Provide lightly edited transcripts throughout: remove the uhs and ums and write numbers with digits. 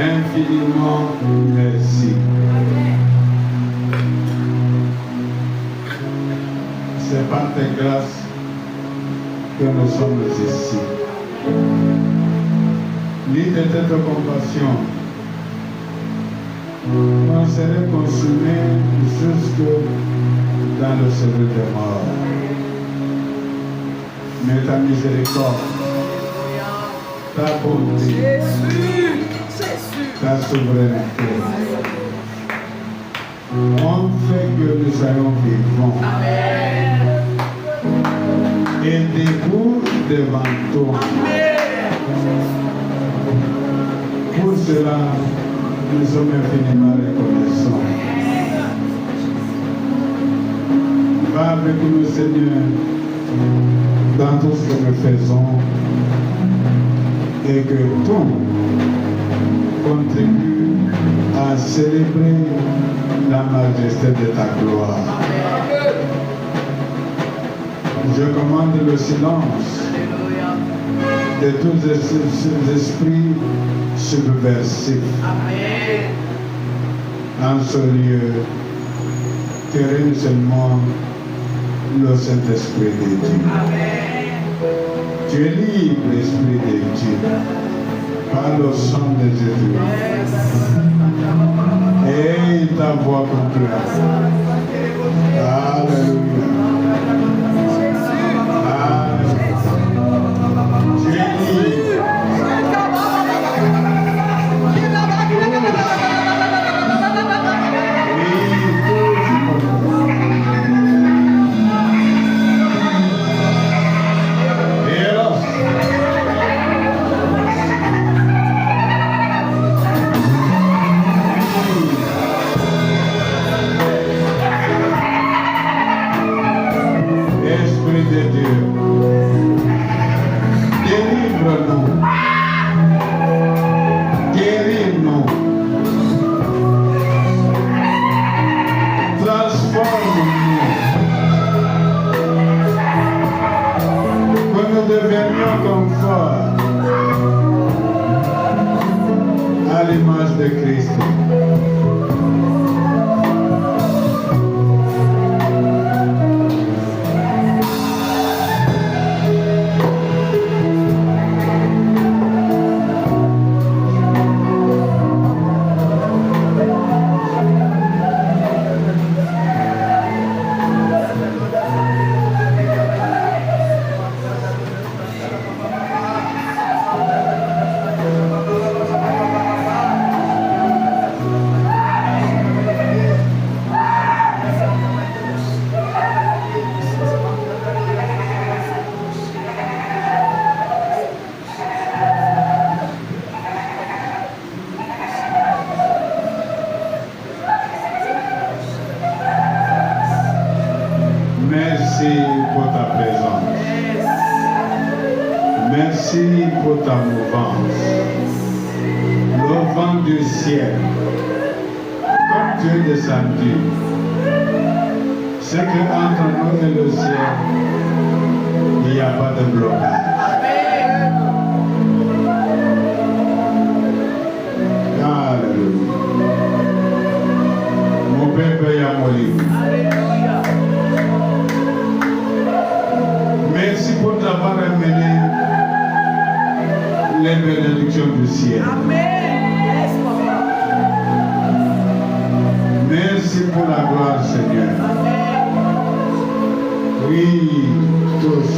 Infiniment merci. C'est par tes grâces que nous sommes ici. Ni de cette compassion, on serait consumé jusque dans le cerveau des morts. Mais ta miséricorde, ta bonté, ta souveraineté ont fait que nous soyons vivants. Et debout devant toi. Pour cela, nous sommes infiniment reconnaissants. Va avec nous, Seigneur, dans tout ce que nous faisons, et que tout contribue à célébrer la majesté de ta gloire. Je commande le silence de tous ces esprits subversifs. En ce lieu, que règne seulement le Saint-Esprit de Dieu. Tu es libre, Esprit de Dieu, par le sang de Jésus. Et ta voix conclave. Alléluia. À l'image de Christ. Merci pour ta présence. Merci pour ta mouvance. Le vent du ciel, comme tu es descendu, c'est qu'entre nous et le ciel, il n'y a pas de blocage. Alléluia. Mon peuple est amoureux. Merci pour t'avoir amené les bénédictions du ciel. Merci pour la gloire, Seigneur. Oui, tous.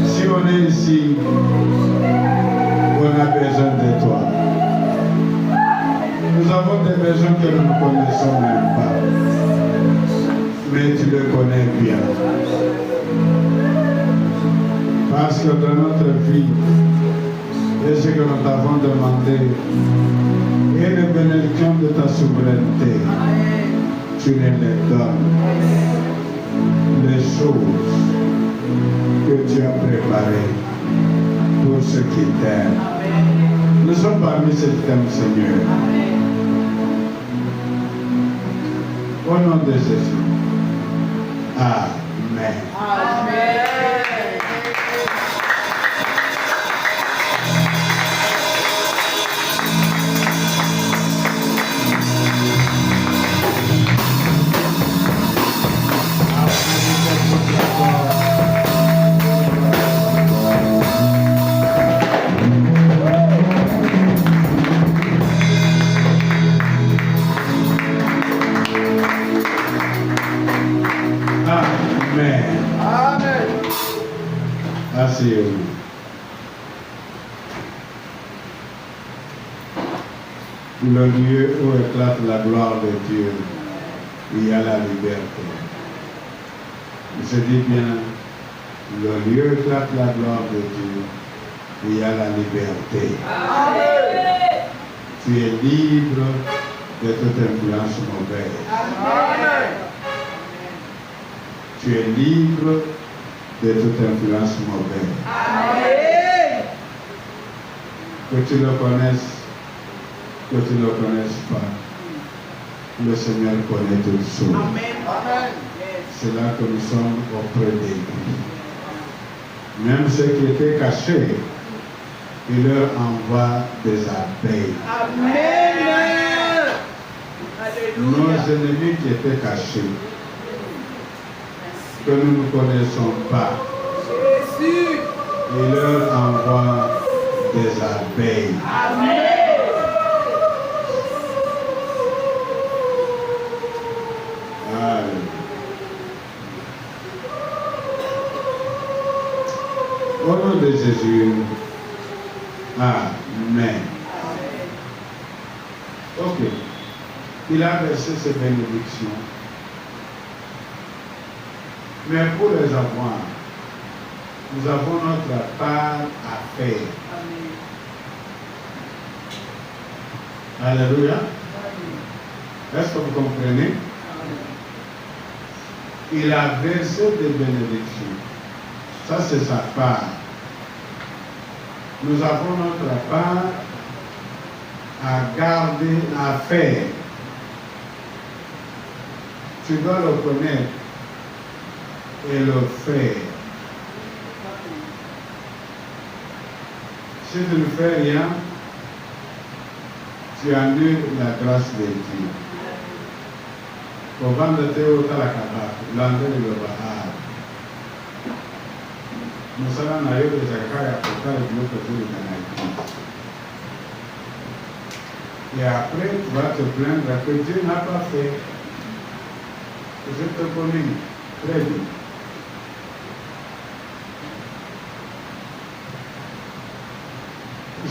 Si on est ici, on a besoin de toi. Nous avons des besoins que nous ne connaissons même pas. Mais tu le connais bien. Parce que dans notre vie, et ce que nous t'avons demandé, et les bénédictions de ta souveraineté, tu nous les donnes. Les choses que tu as préparées pour ceux qui t'aiment. Nous sommes parmi ceux qui t'aiment, Seigneur. Au nom de Jésus. Amen. Amen. Le lieu où éclate la gloire de Dieu, il y a la liberté. Je dis bien, le lieu où éclate la gloire de Dieu, il y a la liberté. Amen. Tu es libre de toute influence mauvaise. Amen. Tu es libre de toute influence mauvaise. Amen. Que tu le connaisses, que tu ne le connaisses pas, le Seigneur connaît toutes choses. Amen. C'est là que nous sommes auprès de lui. Même ceux qui étaient cachés, il leur envoie des abeilles. Amen. Nos Alléluia. ennemis qui étaient cachés, que nous ne connaissons pas, Jésus. il leur envoie des abeilles. Amen. Alléluia. Au nom de Jésus, Amen. Ok. Il a versé ses bénédictions. Mais pour les avoir, nous avons notre part à faire. Alléluia. Est-ce que vous comprenez? Il a versé des bénédictions. Ça, c'est sa part. Nous avons notre part à garder, à faire. Tu dois le connaître et le faire. Si tu ne fais rien, tu annules la grâce de Dieu. Pour vendre tes autres à la cabane, l'endroit de l'Obahar. Nous allons aller au Zakaya pour faire le bloc de l'éternité. Et après, tu vas te plaindre que Dieu n'a pas fait. Je te connais très bien.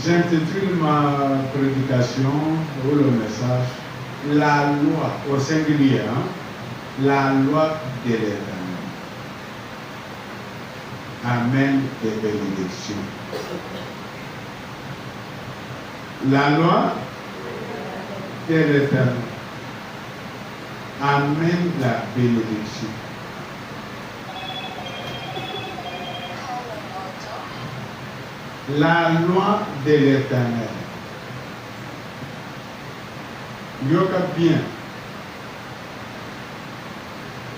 J'intitule ma prédication ou le message La loi au singulier, la loi de l'Éternel. Amen des bénédictions. La loi de l'Éternel. Amen la bénédiction. La loi de l'Éternel. Yoka bien.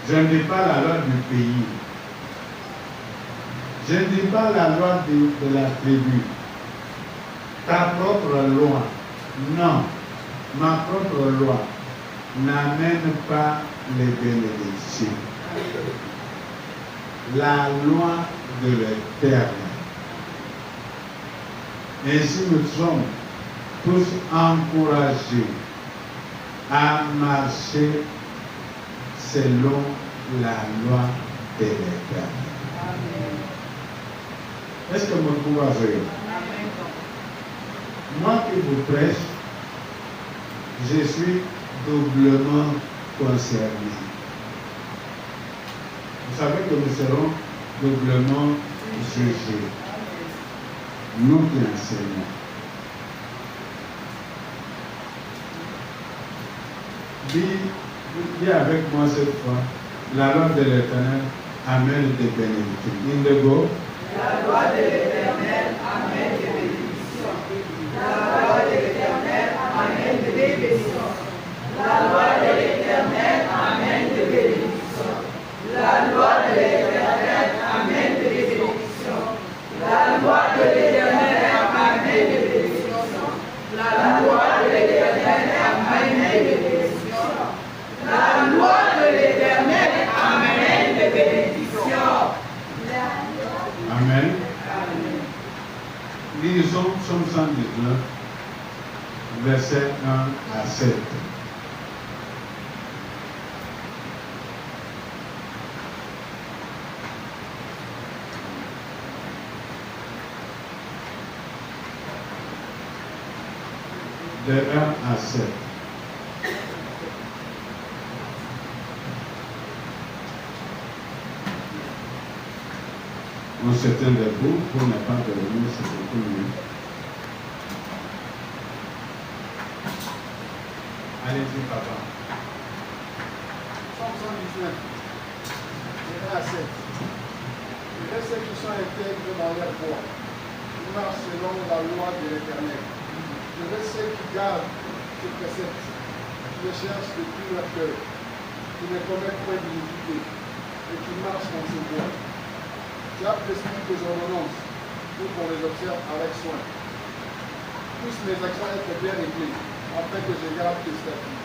Je ne dis pas la loi du pays. Je ne dis pas la loi de la tribu. Ta propre loi. Non. Ma propre loi n'amène pas les bénédictions. La loi de l'Éternel. Ainsi nous sommes tous encouragés à marcher selon la loi de l'Éternel. Est-ce que mon pouvoir est? Moi qui vous prêche, je suis doublement concerné. Vous savez que nous serons doublement jugés. Nous qui enseignons. Dis avec moi cette fois, la loi de l'Éternel amène des bénédictions. Indigo. La loi de l'Éternel amène des bénédictions. La loi de l'Éternel amène des bénédictions. La loi de l'Éternel amène des bénédictions. La loi de l'Éternel amène des bénédictions. La loi de l'Éternel amène des bénédictions. La loi de l'Éternel amène des bénédictions. La loi de l'Éternel amène des bénédictions. Amen. Lisons Psaume 119, versets 1 à 7. de 1 à 7. On se tient debout pour ne pas dormir, c'est beaucoup mieux. Allez-y, papa. Psaume 119, verset 7. Les versets qui sont intègres dans leur voie, qui marchent selon la loi de l'Éternel. Les versets qui gardent ces préceptes, qui les cherchent de tout leur cœur, qui ne commettent point d'iniquité et qui marchent dans ses voies. Tu as prescrit tes ordonnances pour qu'on les observe avec soin. Puissent mes actions être bien réglées, afin que je garde tes statuts.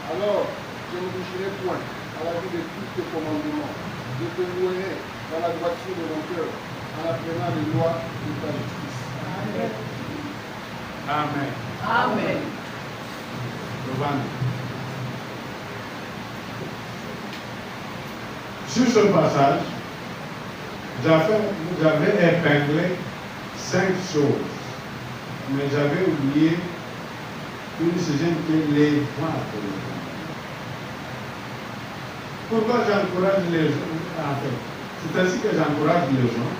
Alors, je ne bougerai point à la vue de tous tes commandements. Je te louerai dans la droiture de mon cœur, en apprenant les lois de ta justice. Amen. Amen. Amen. Giovanni. Sur ce passage, j'avais épinglé 5 choses, mais j'avais oublié une sixième qui est les voies de l'Éternel. Pourquoi j'encourage les gens, en fait, c'est ainsi que j'encourage les gens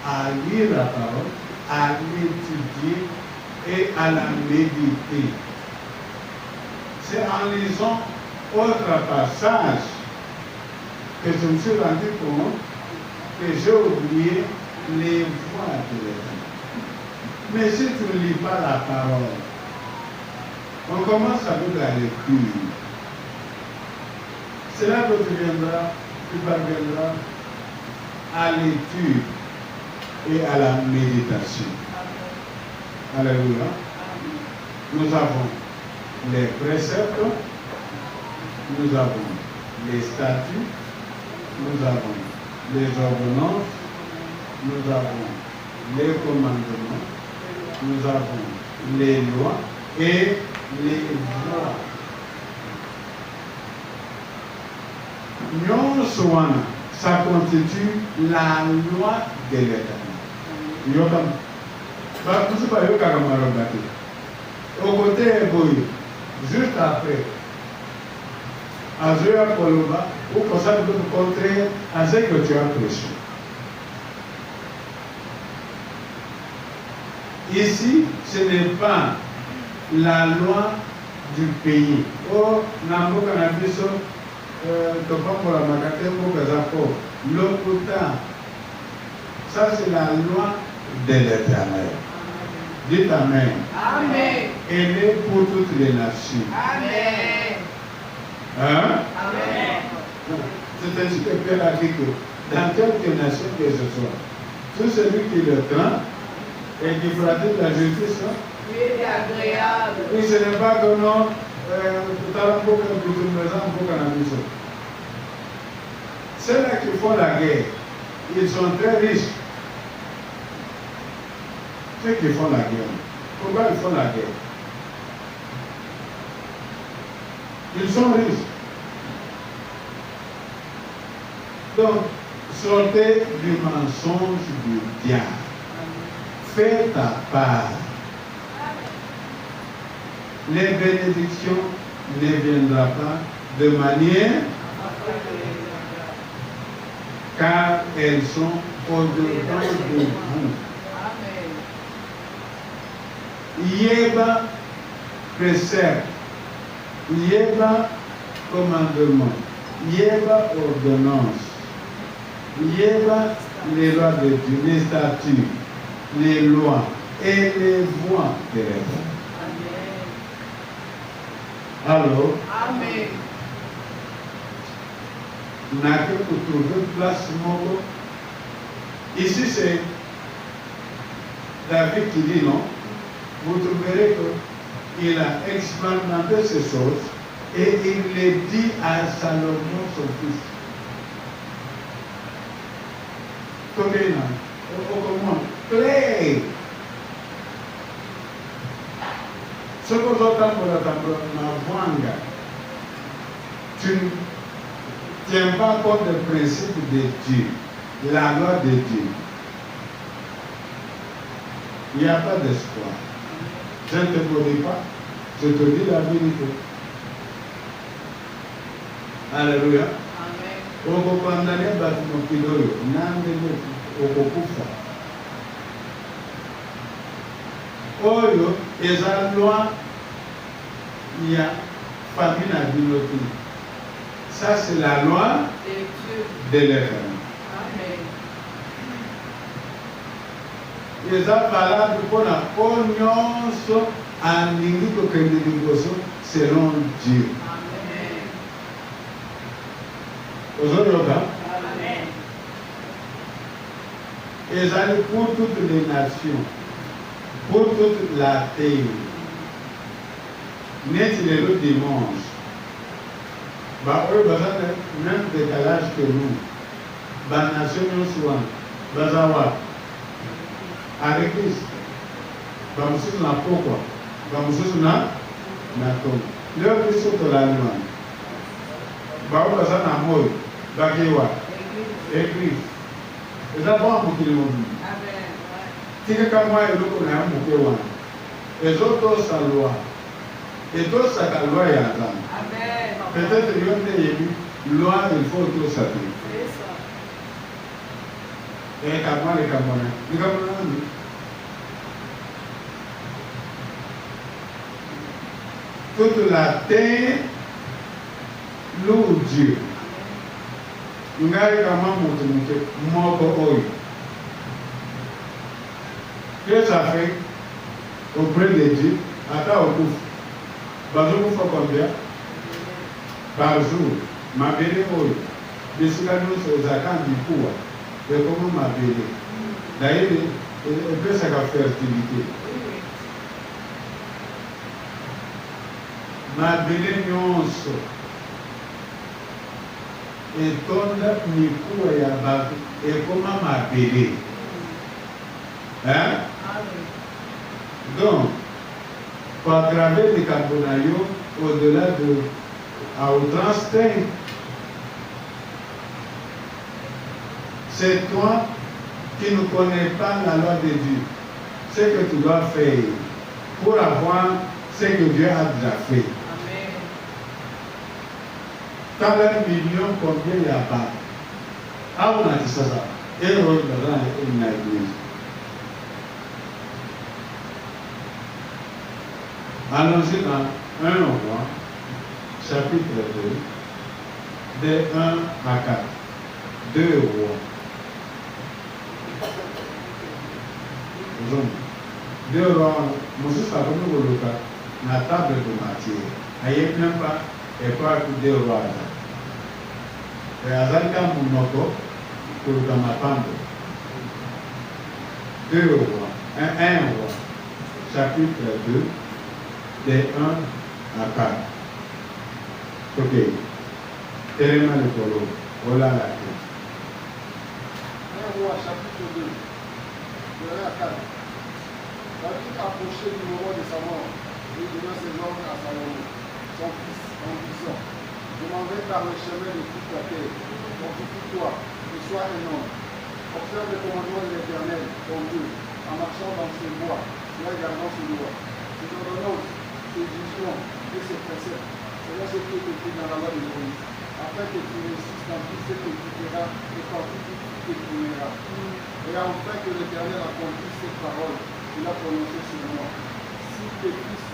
à lire la parole, à l'étudier et à la méditer. C'est en lisant autre passage que je me suis rendu compte que j'ai oublié les voies de l'Éternel. Mais si tu ne lis pas la parole, on commence avec la lecture. C'est là que tu parviendras à l'étude et à la méditation. Alléluia. Nous avons les préceptes, nous avons les statuts, nous avons les ordonnances, nous avons les commandements, nous avons les lois et les voies. Nyonso, ça constitue la loi de l'Éternel. Au côté égoïste, juste après, Azoya Koloba, ou pour ça de contraire à ce que tu as prêché. Ici, ce n'est pas la loi du pays. Oh, Nambo Kanabiso, Topa la Makate, Mokazako, Lokuta. Ça, c'est la loi de l'Éternel. Dites Amen. Amen. Elle est pour toutes les nations. Amen. Hein? Amen. C'est ainsi que Pierre a dit que dans quelque nation que ce soit, tout celui qui le craint et qui pratique la justice, Oui, c'est agréable. et ce n'est pas que non, ceux-là qui font la guerre, ils sont très riches. Ceux qui font la guerre, pourquoi ils font la guerre? Ils sont riches. Donc, sortez du mensonge du diable. Fais ta part. Les bénédictions ne viendront pas de manière car elles sont au-dedans de vous. Yéba précepte, Yéba commandement, Yéba ordonnance, Yéba les lois de Dieu, les statuts, les lois et les voies de l'État. Alors, Amen. n'a que pour trouver place mot. Ici c'est David qui dit non. Vous trouverez qu'il a expérimenté ces choses et il les dit à Salomon son fils. Comment? Play. Ce que vous entendez pour la vanga, tu ne tiens pas compte des principes de Dieu, la loi de Dieu. Il n'y a pas d'espoir. Je ne te dis pas, Je te dis la vérité. Alléluia. Okokondane batu mokidoyo nande okokufa. Oyo eza loi ya famille na binoti. Ça c'est la loi de l'Éternel. Eza valable pour la nyonso alingi kokende liboso selon Dieu. Amen. Ezali pour toutes les nations, pour toute la terre. Net le dimanche. Eux, même décalage que nous. La nation nous Bazawa. Avec Christ. Bamusu na pourquoi? Bamusu na tom. Leur Christ sur la loi. Bazawa na moi. Bakewa. Église. Et d'abord, pour qu'il m'oublie. Si quelqu'un m'a dit qu'on a un bouquet, les autres, sa loi. Et d'autres, sa loi est à l'âme. Peut-être qu'il y a une loi, il faut tout ça. Et comment les Camerounais? Les Camerounais, toute la terre loue Dieu. Ngai kama mutu moko oyo. Qu'est-ce que ça fait auprès de Dieu? Ata okufa. Bazokufa combien? Par jour. Mabele oyo. Bisika nyonso ezaka mbikuwa. Ekoma mabele. D'ailleurs, epesaka fertilité. Mabele nyonso. Etonda mikuwa ya bato ekoma mabele. Hein? Donc, par travers les carbonayo, au-delà de à outrance, c'est toi qui ne connais pas la loi de Dieu. Ce que tu dois faire pour avoir ce que Dieu a déjà fait. T'as un million, combien il y a pas? Ah, on a dit ça. Et on a une église. Allons-y dans 1 Roi, chapitre 2, de 1 à 4. 2 Rois. 2 Rois, Moses a donné au local la table de Matthieu. Il n'y a même pas et pas que 2 Rois. Et Azalka Mounoko, pour le Gamapando. 2 Rois, 1 Roi, chapitre 2, de 1 à 4. Ok. Tellement le polo. Voilà la clé. 1 Roi, chapitre 2, de 1 à 4. David approchait du moment de sa mort. Il donna ses ordres à Salomon, son fils, en disant: je m'en vais par le chemin de toute la terre. Fortifie-toi et sois un homme. Observe le commandement de l'Éternel, ton Dieu, en marchant dans ses voies et en gardant ses lois, ses ordonnances, ses jugements et ses préceptes, selon ce qui est écrit dans la loi de Moïse, afin que tu réussisses dans tout ce que tu feras et dans tout ce que tu feras. Et afin que l'Éternel accomplisse cette parole qu'il a prononcée sur moi. Si tes fils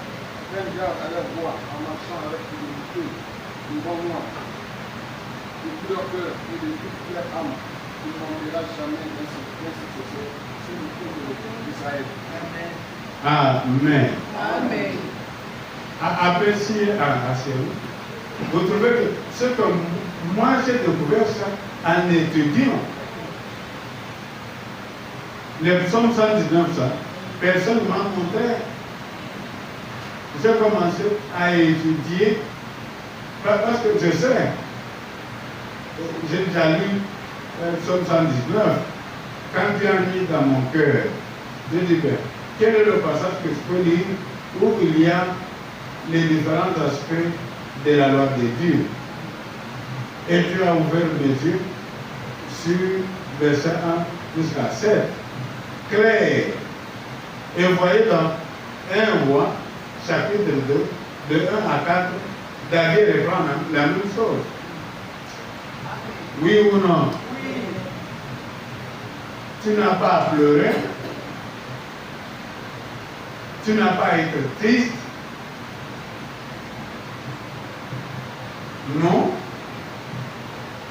prennent garde à leur voie en marchant avec fidélité devant moi, de tout leur cœur et de toute leur âme, tu ne manqueras jamais d'un succès sur le trône d'Israël. Amen. Amen. Appréciez à Chérie. Vous trouvez que ce que moi j'ai découvert ça en étudiant les psaumes 119, ça, personne ne m'a montré. J'ai commencé à étudier parce que je sais, j'ai déjà lu psaume 119. Quand tu as mis dans mon cœur, je dis que quel est le passage que je peux lire où il y a les différents aspects de la loi de Dieu. Et tu as ouvert mes yeux sur verset 1 jusqu'à 7. Clair. Et vous voyez dans 1 Roi, chapitre 2, de 1 à 4, David reprend la même chose. Oui ou non? Oui. Tu n'as pas à pleurer. Tu n'as pas à être triste. Non.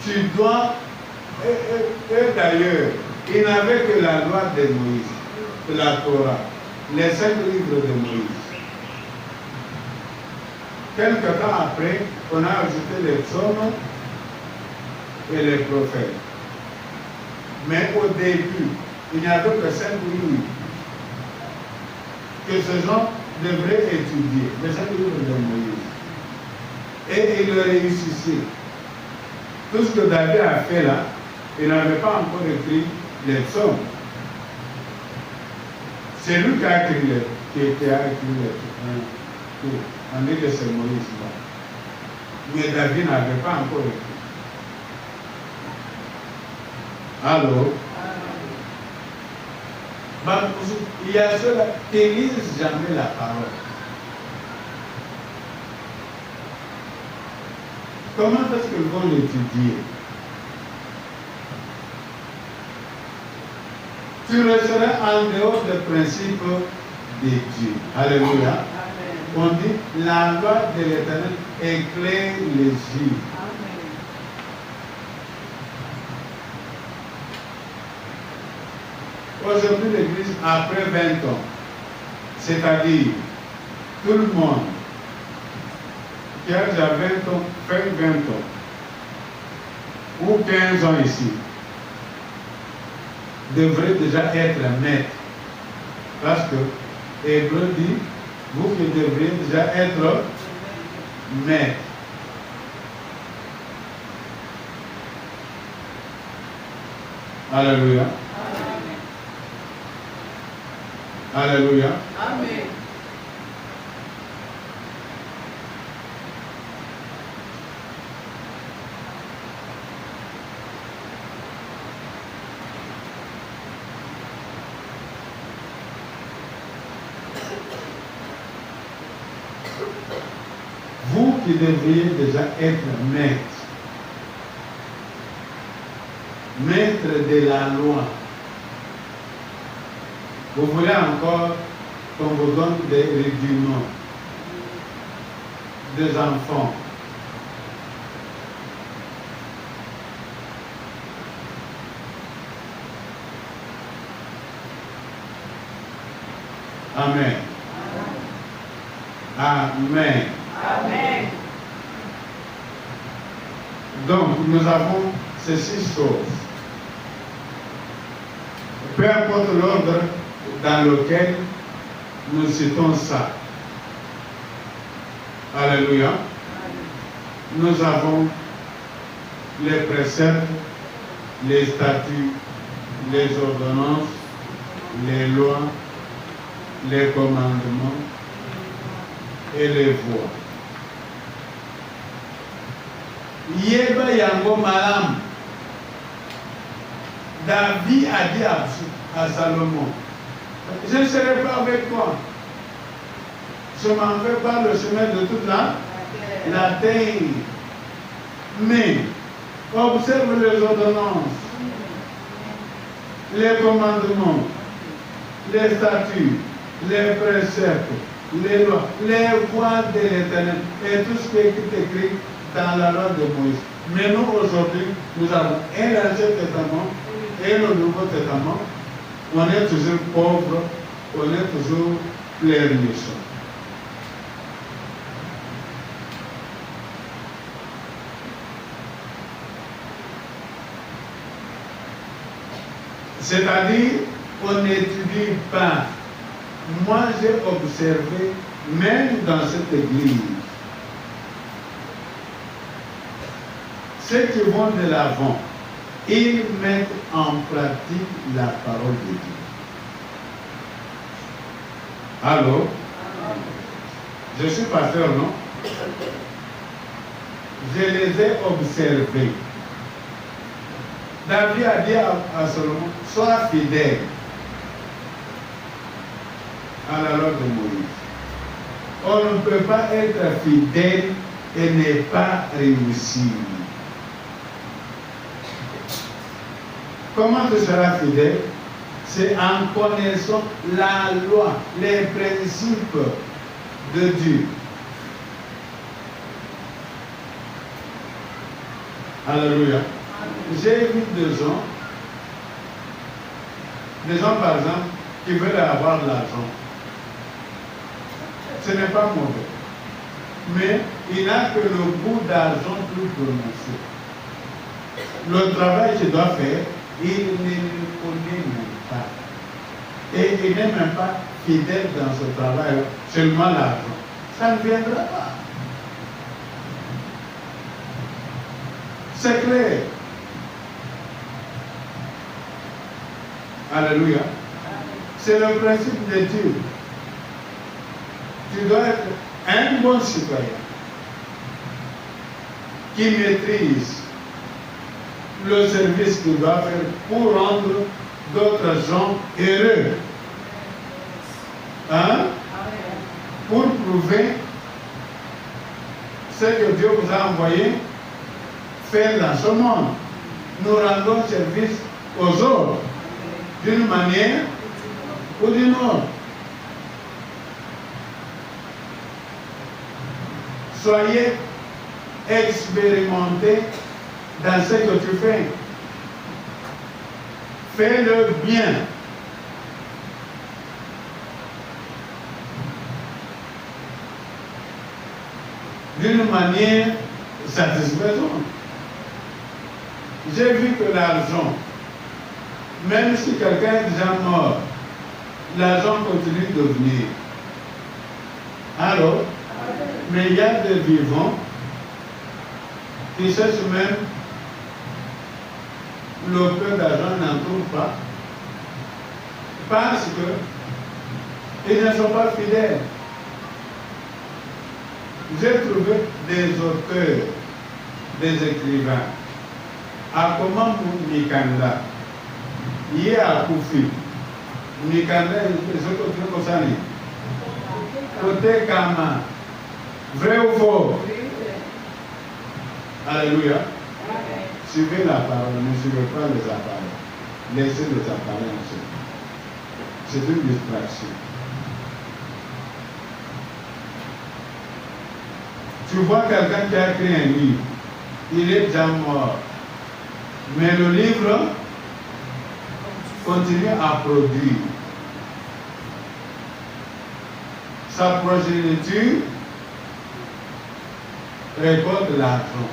Tu dois... Et d'ailleurs, il n'avait que la loi de Moïse, la Torah, les 5 livres de Moïse. Quelque temps après, on a ajouté les psaumes et les prophètes. Mais au début, il n'y avait que 5 livres que ces gens devraient étudier, les 5 livres de Moïse. Et ils le réussissaient. Tout ce que David a fait là, il n'avait pas encore écrit les psaumes. C'est lui qui a écrit les on dit que c'est Moïse là. Mais David n'avait pas encore écrit. Alors, il y a ceux-là qui ne lisent jamais la parole. Comment est-ce qu'ils vont l'étudier? Tu resteras en dehors des principes de Dieu. Alléluia. Amen. On dit, la loi de l'Éternel éclaire les yeux. Amen. Aujourd'hui, l'Église, après 20 ans, c'est-à-dire tout le monde qui a déjà 20 ans, fait 20 ans, ou 15 ans ici, devrait déjà être maître. Parce que Hébreu dit, vous qui devriez déjà être maître. Alléluia. Alléluia. Amen. Vous qui devriez déjà être maître, maître de la loi, vous voulez encore qu'on vous donne des rudiments, des enfants. Amen. Amen. Amen. Donc, nous avons ces 6 choses. Peu importe l'ordre dans lequel nous citons ça. Alléluia. Nous avons les préceptes, les statuts, les ordonnances, les lois, les commandements et les voies. Yeba yango malam. David a dit à Salomon, je ne serai pas avec toi. Je m'en vais par le chemin de toute la terre. Mais observe les ordonnances, les commandements, les statuts, les préceptes, les lois, les voies de l'Éternel et tout ce qui est écrit dans la loi de Moïse. Mais nous, aujourd'hui, nous avons l'Ancien Testament et le Nouveau Testament. On est toujours pauvre, on est toujours pleurnichon. C'est-à-dire, on n'étudie pas. Moi, j'ai observé, même dans cette église, ceux qui vont de l'avant, ils mettent en pratique la parole de Dieu. Allô? Je suis pasteur, non? Je les ai observés. David a dit à Salomon, sois fidèle à la loi de Moïse. On ne peut pas être fidèle et ne pas réussir. Comment tu seras fidèle? C'est en connaissant la loi, les principes de Dieu. Alléluia. J'ai vu des gens par exemple, qui veulent avoir de l'argent. Ce n'est pas mauvais. Mais il n'a que le goût d'argent plus prononcé. Le travail qu'il doit faire, il ne le connaît même pas. Et il n'est même pas fidèle dans ce travail, seulement l'argent. Ça ne viendra pas. C'est clair. Alléluia. C'est le principe de Dieu. Tu dois être un bon citoyen qui maîtrise le service qu'il doit faire pour rendre d'autres gens heureux. Hein? Pour prouver ce que Dieu vous a envoyé faire dans ce monde. Nous rendons service aux autres d'une manière ou d'une autre. Soyez expérimentés dans ce que tu fais. Fais-le bien. D'une manière satisfaisante. J'ai vu que l'argent, même si quelqu'un est déjà mort, l'argent continue de venir. Alors, mais il y a des vivants qui cherchent même le peu d'argent, n'en trouvent pas, parce qu'ils ne sont pas fidèles. J'ai trouvé des auteurs, des écrivains, à comment Mikanda, hier à Koufi, Mikanda, c'est comme ça, côté Kama, vrai ou faux? Alléluia. Suivez la parole, ne suivez pas les appareils. Laissez les appareils en ce. C'est une distraction. Tu vois quelqu'un qui a écrit un livre, il est déjà mort. Mais le livre continue à produire. Sa progéniture récolte l'argent.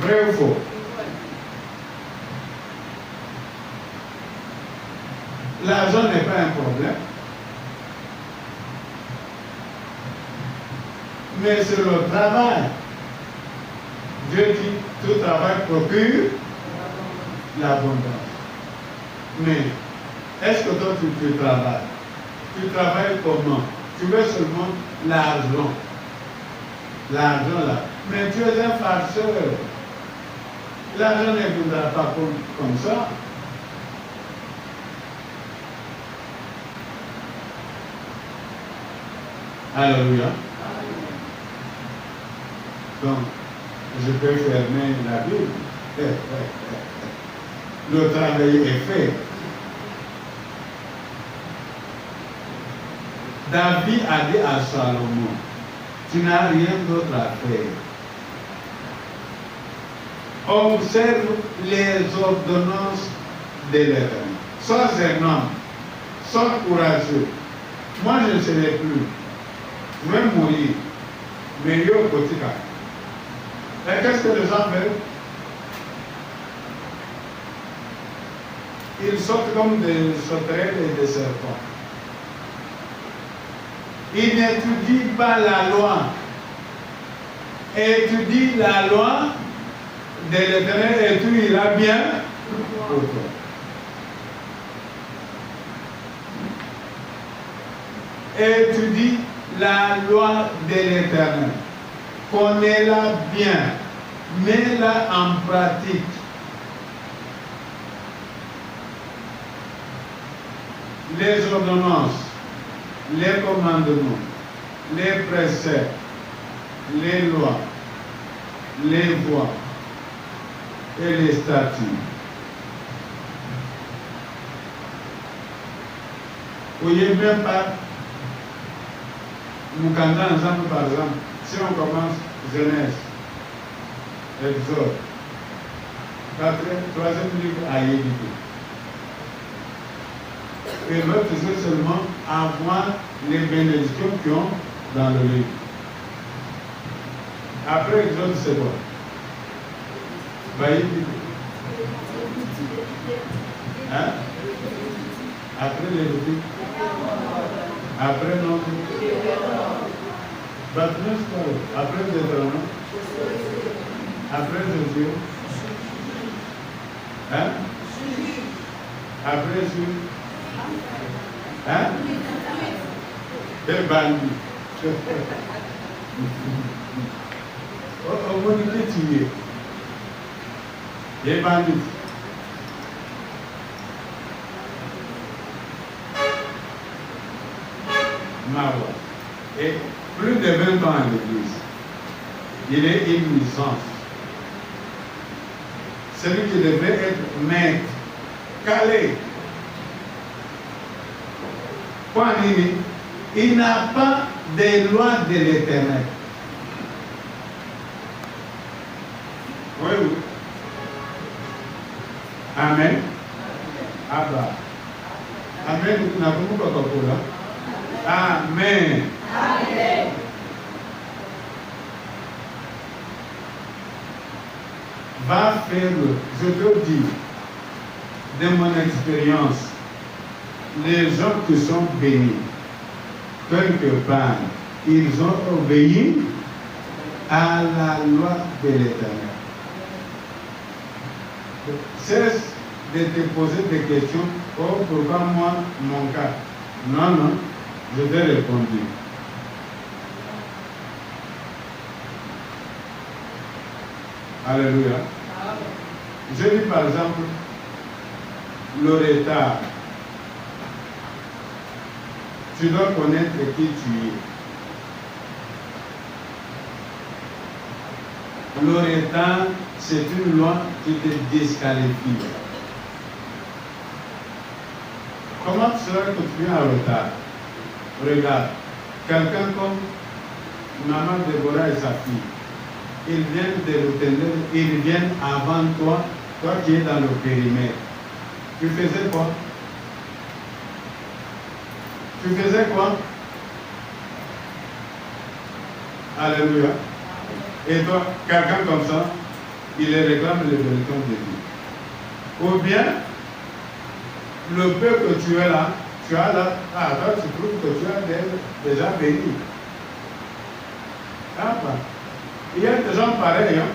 Vrai ou faux? L'argent n'est pas un problème. Mais c'est le travail. Dieu dit, tout travail procure l'abondance. Mais, est-ce que toi tu travailles? Tu travailles comment? Tu veux seulement l'argent. L'argent là. Mais tu es un farceur. L'argent ne viendra pas comme ça. Alléluia. Donc, je peux fermer la Bible. Le travail est fait. David a dit à Salomon, tu n'as rien d'autre à faire. Observe les ordonnances de l'Éternel. Sois un homme, sois courageux. Moi, je ne serai plus. Je vais mourir. Mais yo, Kotika. Et qu'est-ce que les gens veulent? Ils sautent comme des sauterelles et des serpents. Ils n'étudient pas la loi. Étudie la loi de l'Éternel et tout ira bien pour toi. Étudie la loi de l'Éternel. Connais-la bien. Mets-la en pratique. Les ordonnances les commandements, les préceptes, les lois, les voies et les statuts. Vous voyez même pas, nous cantons ensemble par exemple, si on commence Genèse, Exode, 3e livre à éviter. Et l'autre, c'est seulement avoir les bénédictions qui ont dans le livre. Après Exode, c'est quoi? Hein? Après Lévitique. Après non. Après Deutéronome. Après Josué. Hein? Après Jules. Hein? Et bandit. On va nous tuer. Et bandit. Mawa. Et plus de 20 ans à l'église. Il est une licence. Celui qui devait être maître, calé. Il n'a pas des lois de l'Éternel. Oui, oui. Amen. Abba. Amen. Nous n'avons pas de là. Amen. Amen. Va faire, je te dis, de mon expérience, les gens qui sont bénis, quelque part, ils ont obéi à la loi de l'Éternel. Cesse de te poser des questions. Oh, pourquoi moi, mon cas? Non, non, je vais répondre. Alléluia. Je dis par exemple, le retard. Tu dois connaître qui tu es. Le retard, c'est une loi qui te disqualifie. Comment tu seras que tu es en retard? Regarde, quelqu'un comme Maman Déborah et sa fille, ils viennent de retenir, ils viennent avant toi, toi qui es dans le périmètre. Tu faisais quoi? Tu faisais quoi? Alléluia. Et toi, quelqu'un comme ça, il réclame les bénédictions de Dieu. Ou bien, le peu que tu es là, tu as là, toi tu trouves que tu as déjà béni. Il y a des gens pareils. Hein?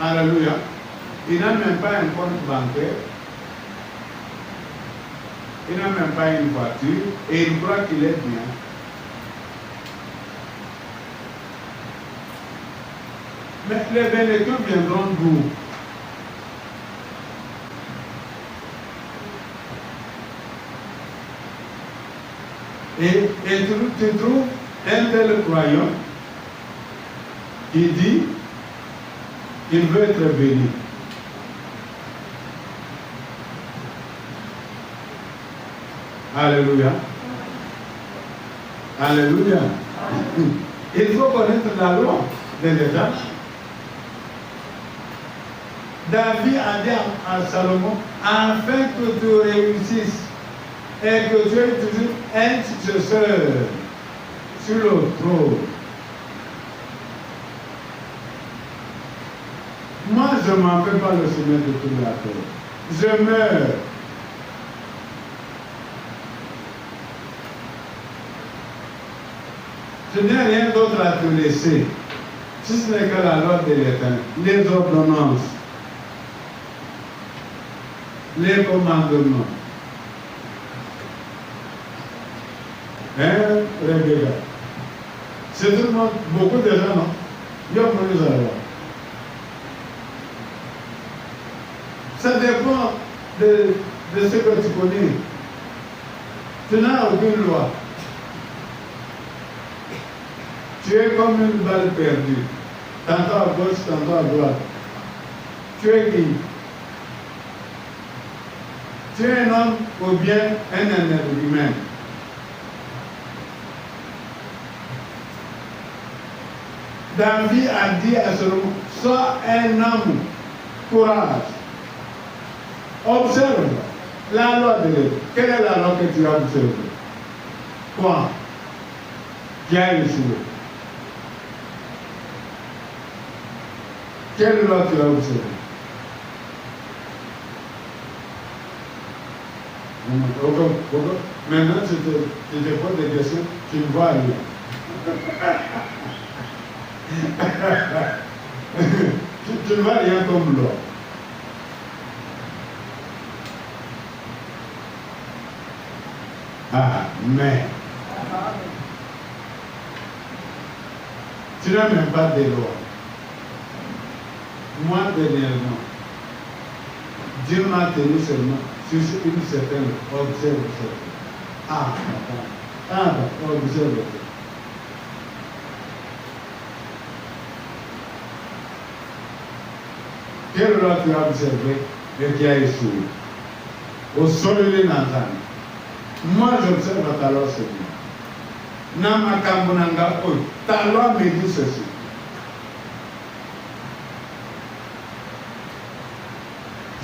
Alléluia. Il n'a même pas un compte bancaire. Il n'a même pas une voiture et il croit qu'il est bien. Mais les bénédictions viendront d'où? Et tu trouves un tel croyant qui dit qu'il veut être béni. Alléluia. Alléluia. Il faut connaître la loi de l'État. David a dit à Salomon, afin que tu réussisses et que tu aies toujours un successeur sur le trône. Moi, je ne m'en fais pas le chemin de tout la terre. Je meurs. Je n'ai rien d'autre à te laisser, si ce n'est que la loi de l'Éternel, les ordonnances, les commandements. Hein, Rebecca? C'est tout le monde, beaucoup de gens, non? Il y a plus à voir. Ça dépend de ce que tu connais. Tu n'as aucune loi. Tu es comme une balle perdue. Tantôt à gauche, tantôt à droite. Tu es qui? Tu es un homme ou bien un être humain? David a dit à Salomon, sois un homme, courage. Observe la loi de Dieu. Quelle est la loi que tu as observée? Quoi? Qui a échoué? Quelle loi tu as observée? Maintenant, je te pose des questions, tu ne vois rien. Tu ne vois rien comme loi. Ah, mais tu n'as même pas de loi. Moi, dernièrement, Dieu m'a tenu seulement sur une certaine observation. Observe. Quelle loi tu as observé et qui a échoué? Au sol de Nathan. Moi, j'observe ta loi, Seigneur. Namakambunanga, ta loi me dit ceci.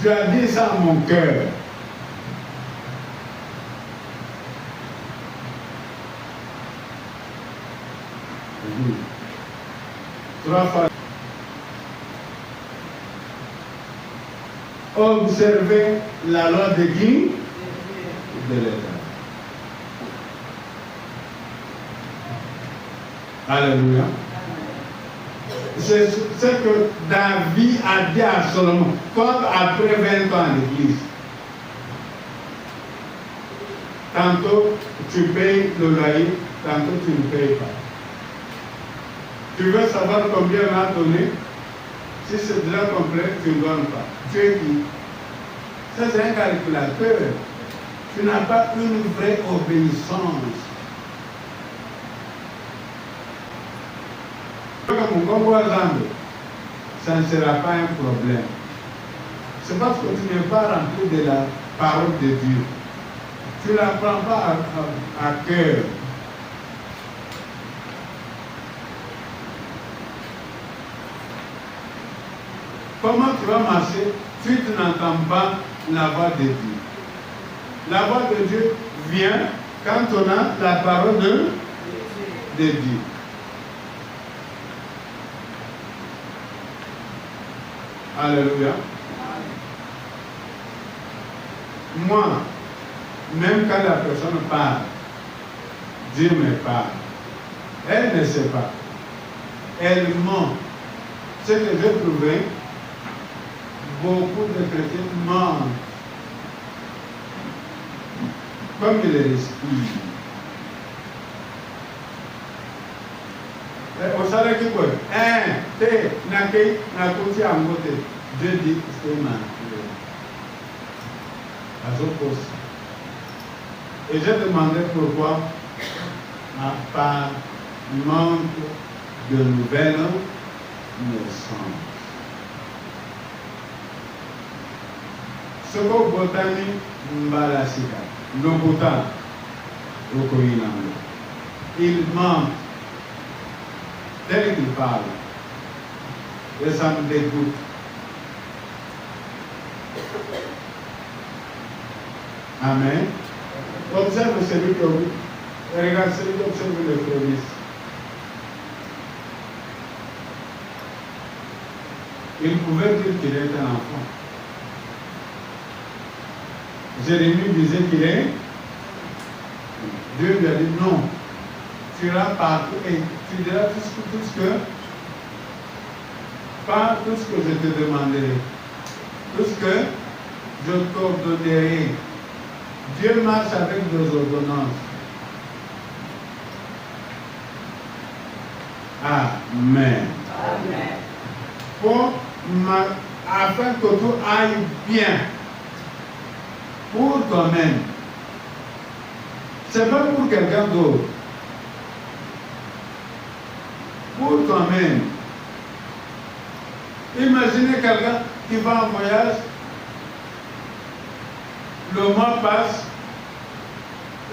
Tu as dit ça à mon cœur. Oui. 3 fois. Observez la loi de qui? De l'État. Alléluia. C'est ce que David a dit à Salomon, comme après 20 ans à l'église. Tantôt tu payes le loyer, tantôt tu ne payes pas. Tu veux savoir combien on a donné? Si c'est déjà complet, tu ne donnes pas. Tu es qui? Ça, c'est un calculateur. Tu n'as pas une vraie obéissance. Ça ne sera pas un problème. C'est parce que tu n'es pas rempli de la parole de Dieu. Tu ne la prends pas à cœur. Comment tu vas marcher si tu n'entends pas la voix de Dieu? La voix de Dieu vient quand on a la parole de Dieu. Alléluia. Moi, même quand la personne parle, Dieu me parle. Elle ne sait pas. Elle ment. Ce que j'ai trouvé, beaucoup de chrétiens mentent. Comme ils respirent. Au salaire qui quoi? Dieu dit c'est ma et j'ai demandé pourquoi par manque de nouvelles naissances. Ce que Botani Mbalasika, le Bhotan, il ment tel qu'il parle. Et ça me dégoûte. Amen. Observe celui qui regarde celui qui observe le prémices. Il pouvait dire qu'il est un enfant. Jérémie disait qu'il est. Dieu lui a dit non. Tu iras partout et tu diras tout ce que. Pas tout ce que je te demanderai. Tout ce que je t'ordonnerai. Dieu marche avec des ordonnances. Amen. Amen. Afin que tout aille bien pour toi-même. C'est pas pour quelqu'un d'autre. Pour toi-même. Imaginez quelqu'un qui va en voyage, le mois passe,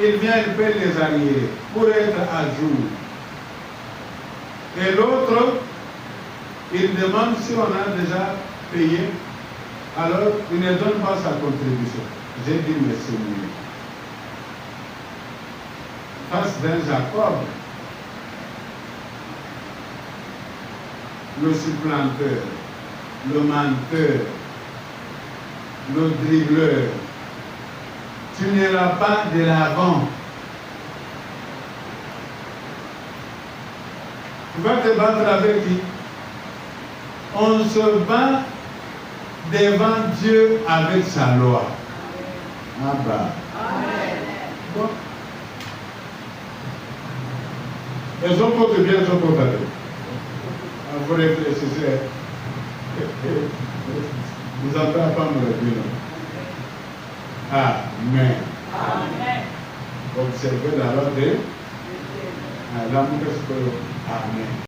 il vient, il paie les arriérés pour être à jour. Et l'autre, il demande si on a déjà payé, alors il ne donne pas sa contribution. J'ai dit, mais c'est mieux. Face d'un Jacob, le supplanteur, le menteur, le dribbleur, tu n'iras pas de l'avant. Tu vas te battre avec qui? On se bat devant Dieu avec sa loi. Ah bah. Bon. Elles ont porté bien, elles ont porté bien. Vous réfléchissez. Vous n'entendez pas me dire. Amen. Amen. Observez la loi de l'amour. Amen.